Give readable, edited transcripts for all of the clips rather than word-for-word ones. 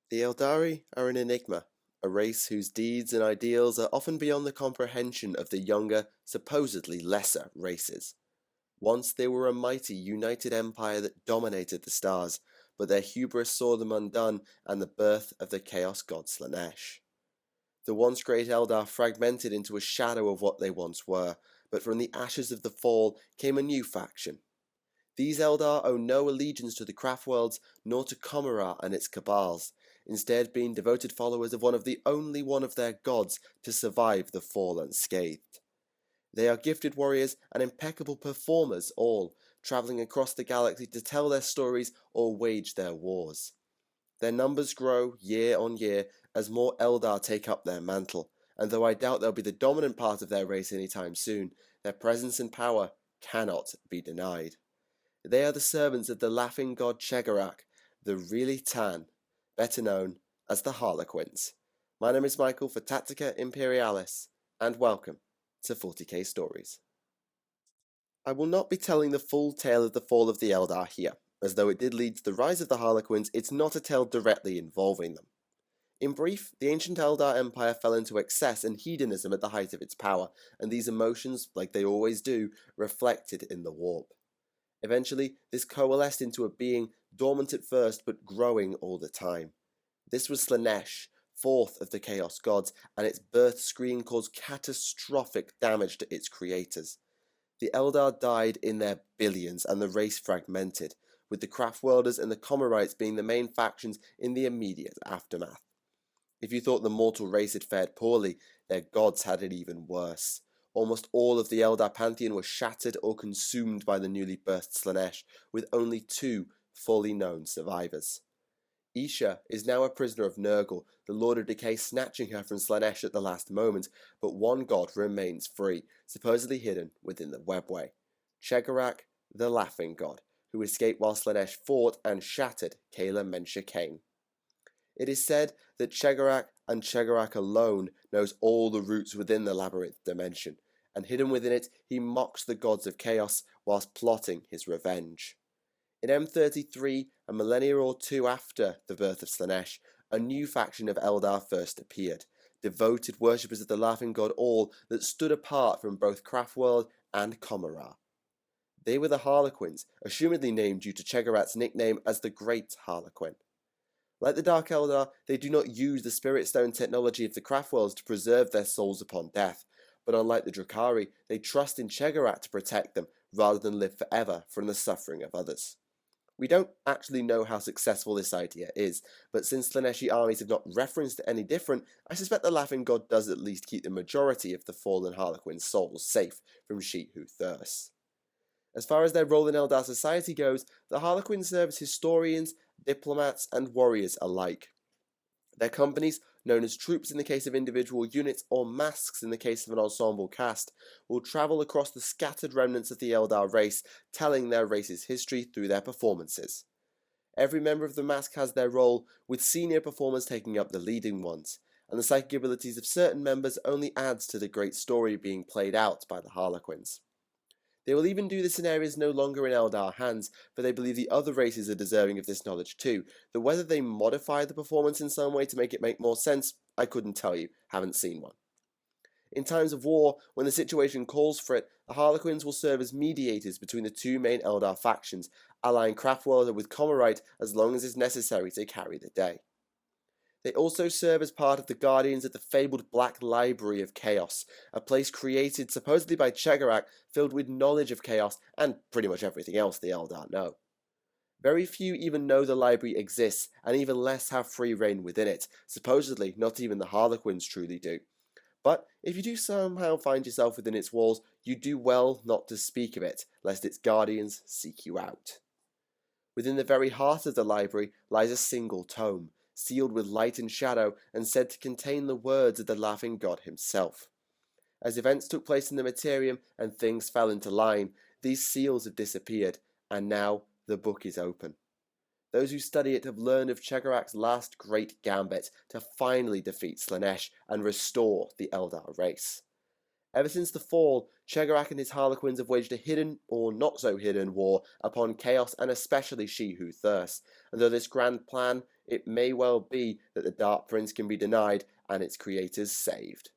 The Eldari are an enigma, a race whose deeds and ideals are often beyond the comprehension of the younger, supposedly lesser races. Once they were a mighty, united empire that dominated the stars, but their hubris saw them undone and the birth of the chaos god Slaanesh. The once great Eldar fragmented into a shadow of what they once were, but from the ashes of the fall came a new faction. These Eldar owe no allegiance to the Craftworlds nor to Commorragh and its cabals, instead being devoted followers of only one of their gods to survive the fall unscathed. They are gifted warriors and impeccable performers all, travelling across the galaxy to tell their stories or wage their wars. Their numbers grow year on year as more Eldar take up their mantle, and though I doubt they'll be the dominant part of their race anytime soon, their presence and power cannot be denied. They are the servants of the Laughing God Cegorach, the really Tan, better known as the Harlequins. My name is Michael for Tactica Imperialis, and welcome to 40k Stories. I will not be telling the full tale of the fall of the Eldar here, as though it did lead to the rise of the Harlequins, it's not a tale directly involving them. In brief, the ancient Eldar Empire fell into excess and hedonism at the height of its power, and these emotions, like they always do, reflected in the warp. Eventually, this coalesced into a being dormant at first but growing all the time. This was Slaanesh, fourth of the Chaos Gods, and its birth screen caused catastrophic damage to its creators. The Eldar died in their billions and the race fragmented, with the Craftworlders and the Commorrights being the main factions in the immediate aftermath. If you thought the mortal race had fared poorly, their gods had it even worse. Almost all of the Eldar pantheon were shattered or consumed by the newly birthed Slaanesh, with only two fully known survivors. Isha is now a prisoner of Nurgle, the Lord of Decay snatching her from Slaanesh at the last moment, but one god remains free, supposedly hidden within the webway. Cegorach, the Laughing God, who escaped while Slaanesh fought and shattered Kayla Mensha Kane. It is said that Cegorach and Cegorach alone knows all the routes within the labyrinth dimension, and hidden within it he mocks the gods of chaos whilst plotting his revenge. In M33, a millennia or two after the birth of Slaanesh, a new faction of Eldar first appeared, devoted worshippers of the Laughing God all that stood apart from both Craftworld and Commorragh. They were the Harlequins, assumedly named due to Cegorach's nickname as the Great Harlequin. Like the Dark Eldar, they do not use the Spirit Stone technology of the Craftworlds to preserve their souls upon death, but unlike the Drukhari, they trust in Cegorach to protect them rather than live forever from the suffering of others. We don't actually know how successful this idea is, but since Slaaneshi armies have not referenced any different, I suspect the Laughing God does at least keep the majority of the fallen Harlequin souls safe from She Who Thirsts. As far as their role in Eldar society goes, the Harlequins serve as historians, diplomats, and warriors alike. Their companies, known as troops in the case of individual units or masks in the case of an ensemble cast, will travel across the scattered remnants of the Eldar race, telling their race's history through their performances. Every member of the mask has their role, with senior performers taking up the leading ones, and the psychic abilities of certain members only adds to the great story being played out by the Harlequins. They will even do this in areas no longer in Eldar hands, for they believe the other races are deserving of this knowledge too, though whether they modify the performance in some way to make it make more sense, I couldn't tell you, haven't seen one. In times of war, when the situation calls for it, the Harlequins will serve as mediators between the two main Eldar factions, allying Craftworld with Commorragh as long as is necessary to carry the day. They also serve as part of the Guardians of the fabled Black Library of Chaos, a place created supposedly by Cegorach filled with knowledge of chaos and pretty much everything else the Eldar know. Very few even know the library exists, and even less have free reign within it. Supposedly, not even the Harlequins truly do. But if you do somehow find yourself within its walls, you do well not to speak of it, lest its guardians seek you out. Within the very heart of the library lies a single tome, sealed with light and shadow, and said to contain the words of the Laughing God himself. As events took place in the Materium and things fell into line, these seals have disappeared, and now the book is open. Those who study it have learned of Cegorach's last great gambit to finally defeat Slaanesh and restore the Eldar race. Ever since the fall, Cegorach and his Harlequins have waged a hidden, or not so hidden, war upon Chaos and especially She Who Thirsts, and though this grand plan it may well be that the Dark Prince can be denied and its creators saved.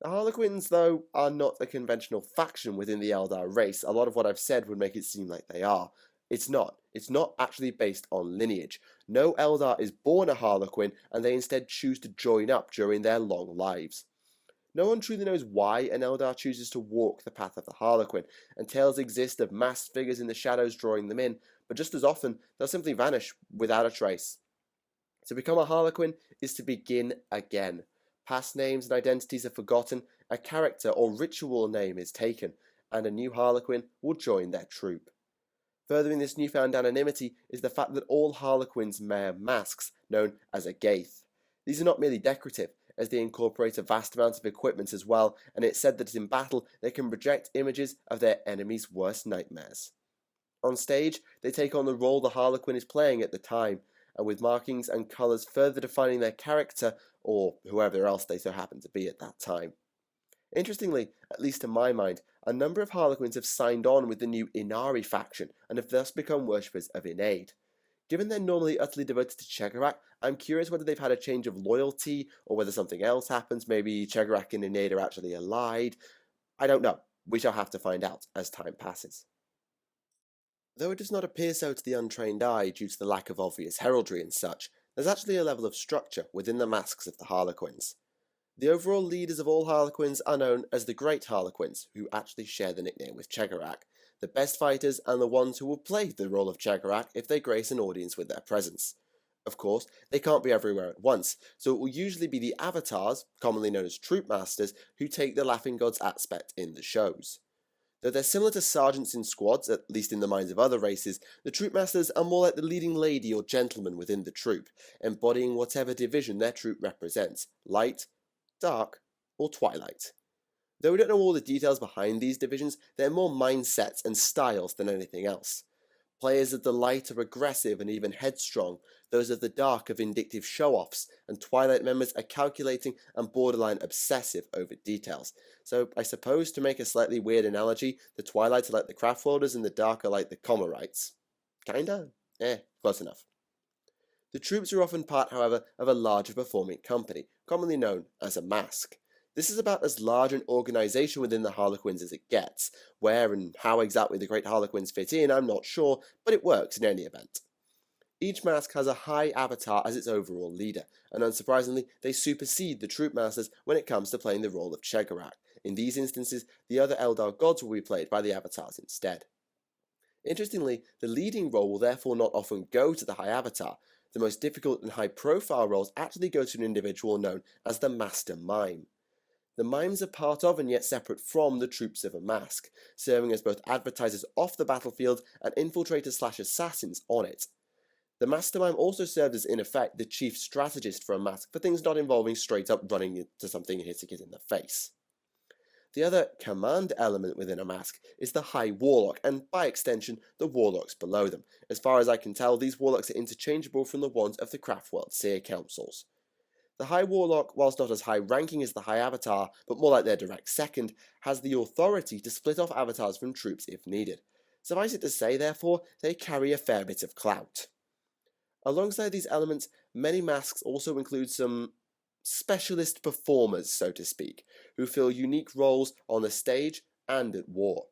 The Harlequins, though, are not a conventional faction within the Eldar race. A lot of what I've said would make it seem like they are. It's not. It's not actually based on lineage. No Eldar is born a Harlequin, and they instead choose to join up during their long lives. No one truly knows why an Eldar chooses to walk the path of the Harlequin, and tales exist of masked figures in the shadows drawing them in, but just as often, they'll simply vanish without a trace. To become a Harlequin is to begin again. Past names and identities are forgotten, a character or ritual name is taken, and a new Harlequin will join their troop. Furthering this newfound anonymity is the fact that all Harlequins wear masks, known as a gaith. These are not merely decorative, as they incorporate a vast amount of equipment as well, and it's said that in battle they can project images of their enemies' worst nightmares. On stage, they take on the role the Harlequin is playing at the time, and with markings and colours further defining their character, or whoever else they so happen to be at that time. Interestingly, at least to my mind, a number of Harlequins have signed on with the new Inari faction, and have thus become worshippers of Inaid. Given they're normally utterly devoted to Cegorach, I'm curious whether they've had a change of loyalty, or whether something else happens. Maybe Cegorach and Inaid are actually allied. I don't know. We shall have to find out as time passes. Though it does not appear so to the untrained eye due to the lack of obvious heraldry and such, there's actually a level of structure within the masks of the Harlequins. The overall leaders of all Harlequins are known as the Great Harlequins, who actually share the nickname with Cegorach, the best fighters and the ones who will play the role of Cegorach if they grace an audience with their presence. Of course, they can't be everywhere at once, so it will usually be the avatars, commonly known as troop masters, who take the Laughing God's aspect in the shows. Though they're similar to sergeants in squads, at least in the minds of other races, the troop masters are more like the leading lady or gentleman within the troop, embodying whatever division their troop represents, light, dark, or twilight. Though we don't know all the details behind these divisions, they're more mindsets and styles than anything else. Players of the light are aggressive and even headstrong, those of the dark are vindictive show-offs, and Twilight members are calculating and borderline obsessive over details. So I suppose to make a slightly weird analogy, the Twilights are like the Craftworlders and the Dark are like the Comorites. Kinda? Close enough. The troops are often part, however, of a larger performing company, commonly known as a mask. This is about as large an organisation within the Harlequins as it gets. Where and how exactly the Great Harlequins fit in, I'm not sure, but it works in any event. Each mask has a high avatar as its overall leader, and unsurprisingly, they supersede the troop masters when it comes to playing the role of Cegorach. In these instances, the other Eldar gods will be played by the avatars instead. Interestingly, the leading role will therefore not often go to the high avatar. The most difficult and high-profile roles actually go to an individual known as the Master Mime. The mimes are part of and yet separate from the troops of a mask, serving as both advertisers off the battlefield and infiltrators/assassins on it. The Master Mime also serves as, in effect, the chief strategist for a mask for things not involving straight up running into something and hitting it in the face. The other command element within a mask is the High Warlock, and by extension, the Warlocks below them. As far as I can tell, these Warlocks are interchangeable from the ones of the Craftworld Seer Councils. The High Warlock, whilst not as high-ranking as the High Avatar, but more like their direct second, has the authority to split off avatars from troops if needed. Suffice it to say, therefore, they carry a fair bit of clout. Alongside these elements, many masks also include some specialist performers, so to speak, who fill unique roles on the stage and at war.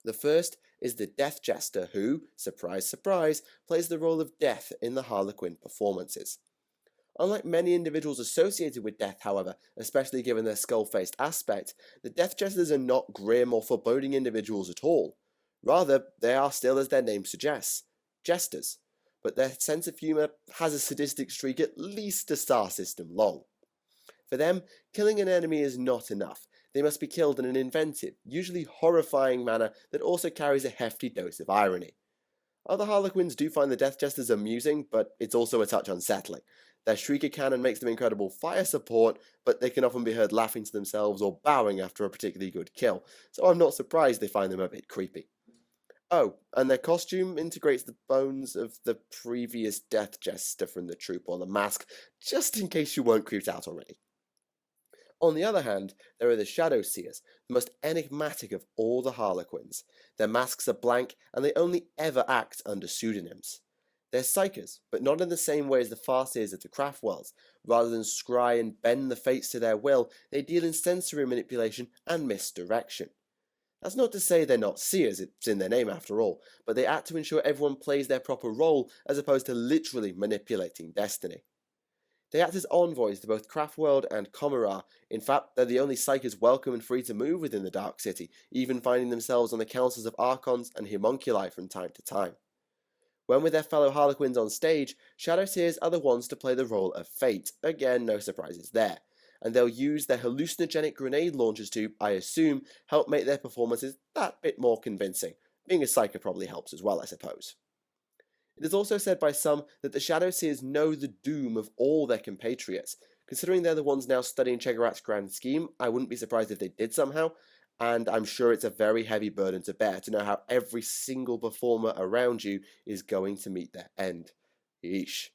The first is the Death Jester who, surprise surprise, plays the role of Death in the Harlequin performances. Unlike many individuals associated with death, however, especially given their skull-faced aspect, the Death Jesters are not grim or foreboding individuals at all. Rather, they are still, as their name suggests, jesters, but their sense of humour has a sadistic streak at least a star system long. For them, killing an enemy is not enough. They must be killed in an inventive, usually horrifying manner that also carries a hefty dose of irony. Other Harlequins do find the Death Jesters amusing, but it's also a touch unsettling. Their shrieker cannon makes them incredible fire support, but they can often be heard laughing to themselves or bowing after a particularly good kill, so I'm not surprised they find them a bit creepy. Oh, and their costume integrates the bones of the previous Death Jester from the troop or the mask, just in case you weren't creeped out already. On the other hand, there are the Shadow Seers, the most enigmatic of all the Harlequins. Their masks are blank, and they only ever act under pseudonyms. They're psychers, but not in the same way as the Farseers of the Craftworlds. Rather than scry and bend the fates to their will, they deal in sensory manipulation and misdirection. That's not to say they're not seers, it's in their name after all, but they act to ensure everyone plays their proper role as opposed to literally manipulating destiny. They act as envoys to both Craftworld and Comorragh. In fact, they're the only psychers welcome and free to move within the Dark City, even finding themselves on the councils of Archons and Homunculi from time to time. When with their fellow Harlequins on stage, Shadowseers are the ones to play the role of Fate. Again, no surprises there. And they'll use their hallucinogenic grenade launchers to, I assume, help make their performances that bit more convincing. Being a psyker probably helps as well, I suppose. It is also said by some that the Shadowseers know the doom of all their compatriots. Considering they're the ones now studying Cegorach's grand scheme, I wouldn't be surprised if they did somehow, and I'm sure it's a very heavy burden to bear to know how every single performer around you is going to meet their end. Yeesh.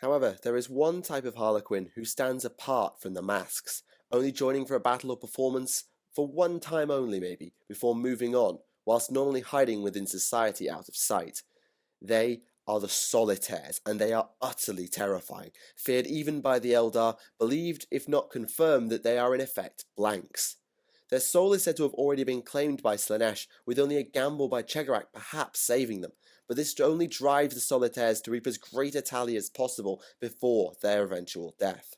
However, there is one type of Harlequin who stands apart from the masks, only joining for a battle or performance for one time only maybe, before moving on, whilst normally hiding within society out of sight. They are the Solitaires, and they are utterly terrifying, feared even by the Eldar, believed if not confirmed that they are in effect blanks. Their soul is said to have already been claimed by Slaanesh, with only a gamble by Cegorach perhaps saving them, but this only drives the Solitaires to reap as great a tally as possible before their eventual death.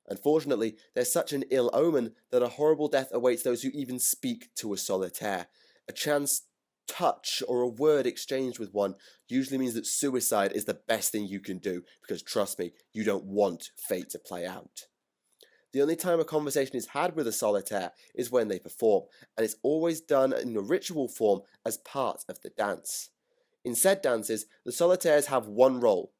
Unfortunately, they're such an ill omen that a horrible death awaits those who even speak to a Solitaire. A chance touch or a word exchanged with one usually means that suicide is the best thing you can do, because trust me, you don't want fate to play out. The only time a conversation is had with a solitaire is when they perform, and it's always done in a ritual form as part of the dance. In said dances, the solitaires have one role,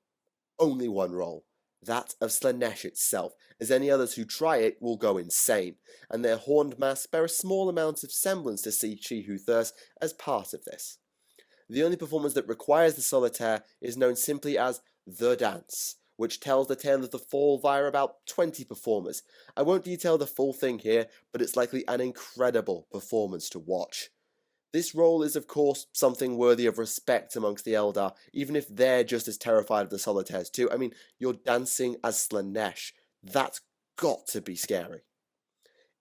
only one role, that of Slaanesh itself, as any others who try it will go insane, and their horned masks bear a small amount of semblance to She Who Thirsts as part of this. The only performance that requires the solitaire is known simply as the dance, which tells the tale of the fall via about 20 performers. I won't detail the full thing here, but it's likely an incredible performance to watch. This role is of course something worthy of respect amongst the Eldar, even if they're just as terrified of the solitaires too. I mean, you're dancing as Slaanesh. That's got to be scary.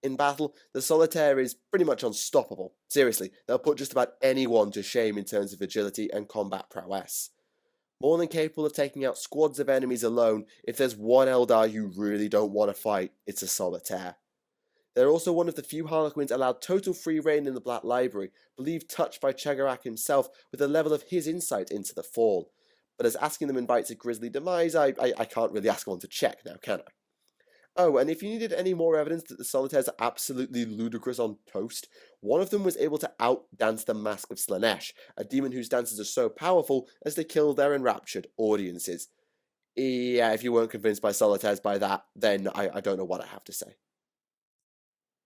In battle, the solitaire is pretty much unstoppable. Seriously, they'll put just about anyone to shame in terms of agility and combat prowess. More than capable of taking out squads of enemies alone, if there's one Eldar you really don't want to fight, it's a solitaire. They're also one of the few Harlequins allowed total free reign in the Black Library, believed touched by Cegorach himself with a level of his insight into the fall. But as asking them invites a grisly demise, I can't really ask one to check now, can I? Oh, and if you needed any more evidence that the solitaires are absolutely ludicrous on toast, one of them was able to outdance the Mask of Slaanesh, a demon whose dances are so powerful as to kill their enraptured audiences. Yeah, if you weren't convinced by solitaires by that, then I don't know what I have to say.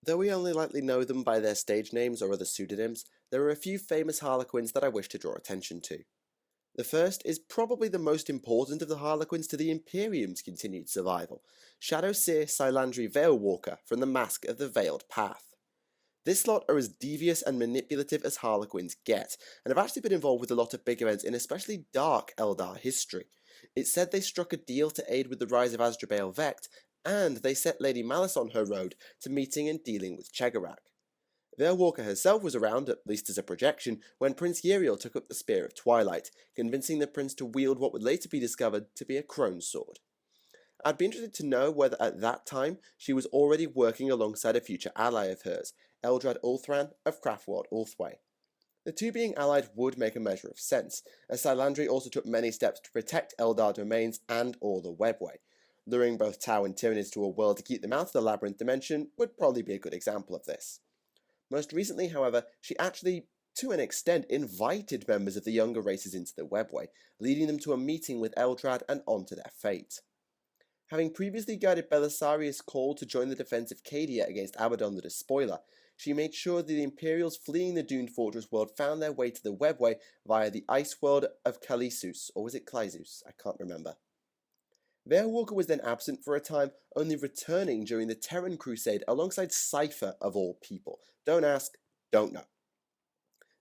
Though we only likely know them by their stage names or other pseudonyms, there are a few famous Harlequins that I wish to draw attention to. The first is probably the most important of the Harlequins to the Imperium's continued survival, Shadowseer Silandri Veilwalker from the Mask of the Veiled Path. This lot are as devious and manipulative as Harlequins get, and have actually been involved with a lot of big events in especially dark Eldar history. It's said they struck a deal to aid with the rise of Asdrubael Vecht, and they set Lady Malice on her road to meeting and dealing with Cegorach. Veilwalker herself was around, at least as a projection, when Prince Uriel took up the Spear of Twilight, convincing the prince to wield what would later be discovered to be a crone sword. I'd be interested to know whether at that time she was already working alongside a future ally of hers, Eldrad Ulthran of Craftworld Ulthwé. The two being allied would make a measure of sense, as Silandri also took many steps to protect Eldar domains and or the Webway. Luring both Tau and Tyranids to a world to keep them out of the Labyrinth dimension would probably be a good example of this. Most recently, however, she actually, to an extent, invited members of the younger races into the Webway, leading them to a meeting with Eldrad and on to their fate. Having previously guided Belisarius' call to join the defense of Cadia against Abaddon the Despoiler, she made sure that the Imperials fleeing the doomed Fortress world found their way to the Webway via the ice world of Kalisus, or was it Klyzus? I can't remember. Veilwalker was then absent for a time, only returning during the Terran Crusade alongside Cypher of all people. Don't ask, don't know.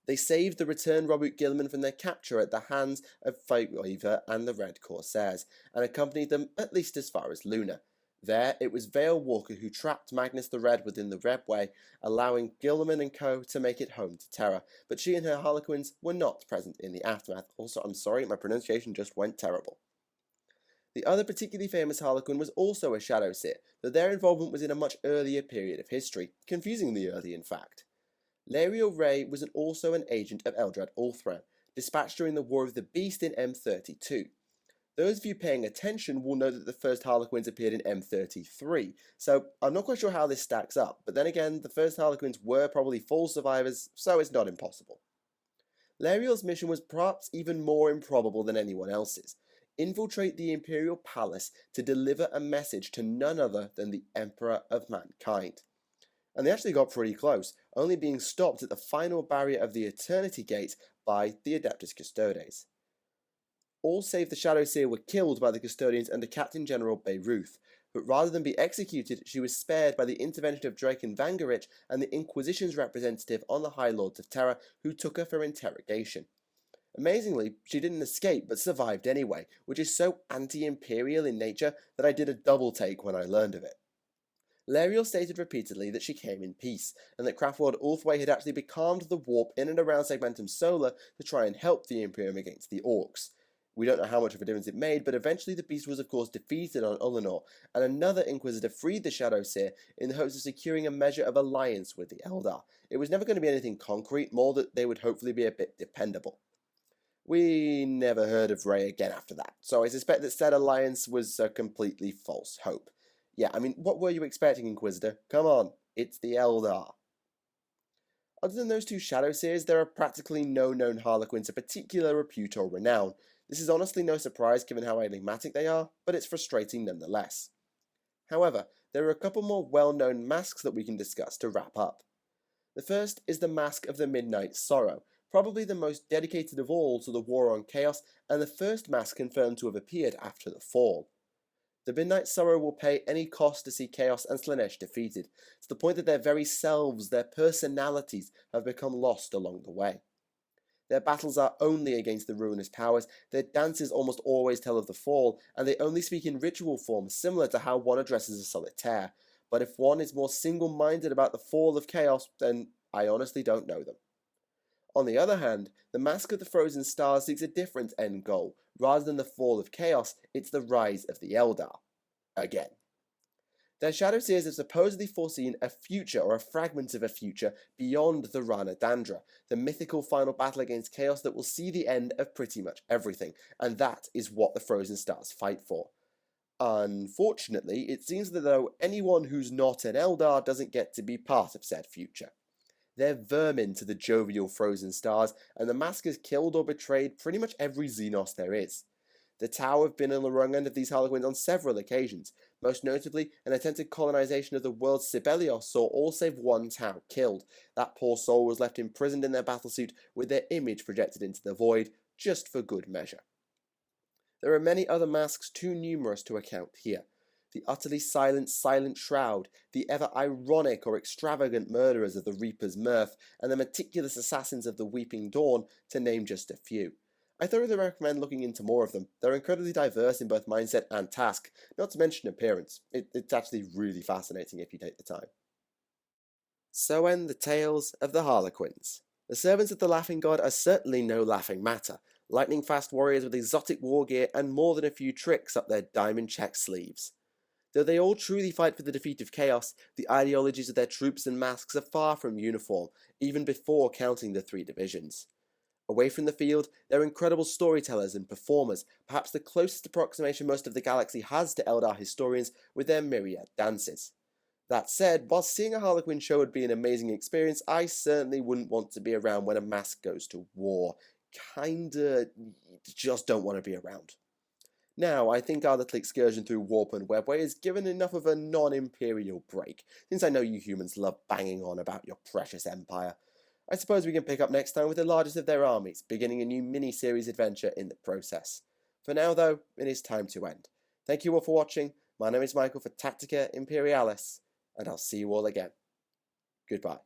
They saved the returned Robert Gilman from their capture at the hands of Fightweaver and the Red Corsairs, and accompanied them at least as far as Luna. There, it was Vale Walker who trapped Magnus the Red within the Redway, allowing Gilman and co. to make it home to Terra, but she and her Harlequins were not present in the aftermath. Also, I'm sorry, my pronunciation just went terrible. The other particularly famous Harlequin was also a Shadowseer, though their involvement was in a much earlier period of history, confusingly early in fact. Lariel Ray was also an agent of Eldrad Ulthran, dispatched during the War of the Beast in M32. Those of you paying attention will know that the first Harlequins appeared in M33, so I'm not quite sure how this stacks up, but then again, the first Harlequins were probably full survivors, so it's not impossible. Lariel's mission was perhaps even more improbable than anyone else's. Infiltrate the Imperial Palace to deliver a message to none other than the Emperor of Mankind. And they actually got pretty close, only being stopped at the final barrier of the Eternity Gate by the Adeptus Custodes. All save the Shadowseer were killed by the Custodians under Captain General Beyruth, but rather than be executed, she was spared by the intervention of Draken Vangerich and the Inquisition's representative on the High Lords of Terra, who took her for interrogation. Amazingly, she didn't escape, but survived anyway, which is so anti-imperial in nature that I did a double take when I learned of it. Lariel stated repeatedly that she came in peace, and that Craftworld Ulthway had actually becalmed the warp in and around Segmentum Solar to try and help the Imperium against the Orcs. We don't know how much of a difference it made, but eventually the beast was of course defeated on Ullanor, and another Inquisitor freed the Shadowseer in the hopes of securing a measure of alliance with the Eldar. It was never going to be anything concrete, more that they would hopefully be a bit dependable. We never heard of Ray again after that, so I suspect that said alliance was a completely false hope. Yeah, I mean, what were you expecting, Inquisitor? Come on, it's the Eldar. Other than those two Shadowseers, there are practically no known Harlequins of particular repute or renown. This is honestly no surprise given how enigmatic they are, but it's frustrating nonetheless. However, there are a couple more well-known masks that we can discuss to wrap up. The first is the Mask of the Midnight Sorrow, probably the most dedicated of all to the War on Chaos, and the first mask confirmed to have appeared after the Fall. The Midnight Sorrow will pay any cost to see Chaos and Slaanesh defeated, to the point that their very selves, their personalities, have become lost along the way. Their battles are only against the ruinous powers, their dances almost always tell of the fall, and they only speak in ritual form, similar to how one addresses a solitaire. But if one is more single-minded about the fall of Chaos, then I honestly don't know them. On the other hand, the Mask of the Frozen Stars seeks a different end goal. Rather than the fall of Chaos, it's the rise of the Eldar. Again. Their Shadowseers have supposedly foreseen a future, or a fragment of a future, beyond the Rana Dandra, the mythical final battle against Chaos that will see the end of pretty much everything, and that is what the Frozen Stars fight for. Unfortunately, it seems that though anyone who's not an Eldar doesn't get to be part of said future. They're vermin to the jovial Frozen Stars, and the Mask has killed or betrayed pretty much every Xenos there is. The Tau have been on the wrong end of these Harlequins on several occasions. Most notably, an attempted colonization of the world's Sibelios saw all save one Tau killed. That poor soul was left imprisoned in their battlesuit with their image projected into the void, just for good measure. There are many other masks too numerous to account here. The utterly silent Shroud, the ever ironic or extravagant murderers of the Reaper's Mirth, and the meticulous assassins of the Weeping Dawn, to name just a few. I thoroughly recommend looking into more of them. They're incredibly diverse in both mindset and task, not to mention appearance. It's actually really fascinating if you take the time. So end the tales of the Harlequins. The servants of the Laughing God are certainly no laughing matter, lightning-fast warriors with exotic war gear and more than a few tricks up their diamond-checked sleeves. Though they all truly fight for the defeat of Chaos, the ideologies of their troops and masks are far from uniform, even before counting the three divisions. Away from the field, they're incredible storytellers and performers, perhaps the closest approximation most of the galaxy has to Eldar historians with their myriad dances. That said, while seeing a Harlequin show would be an amazing experience, I certainly wouldn't want to be around when a mask goes to war. Kinda just don't want to be around. Now, I think our little excursion through Warp and Webway has given enough of a non-imperial break, since I know you humans love banging on about your precious empire. I suppose we can pick up next time with the largest of their armies, beginning a new mini-series adventure in the process. For now, though, it is time to end. Thank you all for watching. My name is Michael for Tactica Imperialis, and I'll see you all again. Goodbye.